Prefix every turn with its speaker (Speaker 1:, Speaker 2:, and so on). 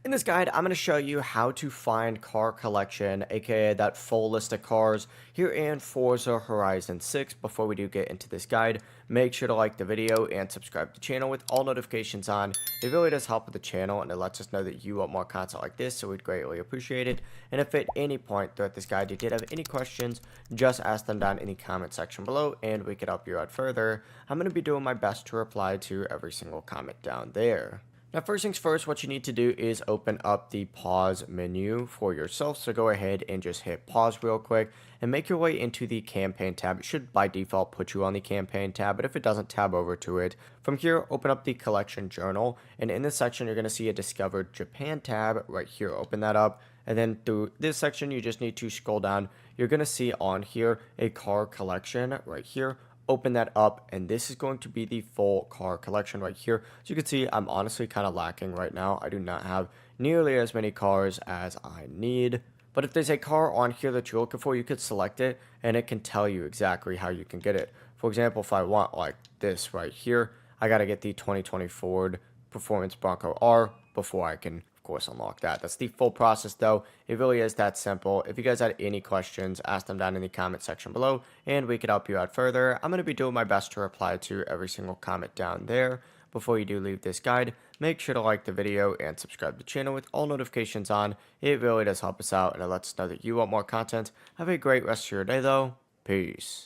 Speaker 1: In this guide, I'm going to show you how to find car collection, aka that full list of cars here in Forza Horizon 6. Before we do get into this guide, make sure to like the video and subscribe to the channel with all notifications on. It really does help with the channel and it lets us know that you want more content like this, so we'd greatly appreciate it. And if at any point throughout this guide you did have any questions, just ask them down in the comment section below and we could help you out further. I'm going to be doing my best to reply to every single comment down there. Now, first things first, what you need to do is open up the pause menu for yourself. So go ahead and just hit pause real quick and make your way into the campaign tab. It should by default put you on the campaign tab, but if it doesn't, tab over to it. From here, open up the collection journal, and in this section, you're going to see a discovered Japan tab right here. Open that up. And then through this section, you just need to scroll down. You're going to see on here a car collection right here. Open that up, and this is going to be the full car collection right here. So you can see I'm honestly kind of lacking right now. I do not have nearly as many cars as I need. But if there's a car on here that you're looking for, you could select it and it can tell you exactly how you can get it. For example, if I want like this right here, I got to get the 2020 Ford Performance Bronco R before I can, of course, unlock that. That's the full process though. It really is that simple. If you guys had any questions, ask them down in the comment section below and we could help you out further. I'm going to be doing my best to reply to every single comment down there. Before you do leave this guide, make sure to like the video and subscribe to the channel with all notifications on. It really does help us out and it lets us know that you want more content. Have a great rest of your day though. Peace.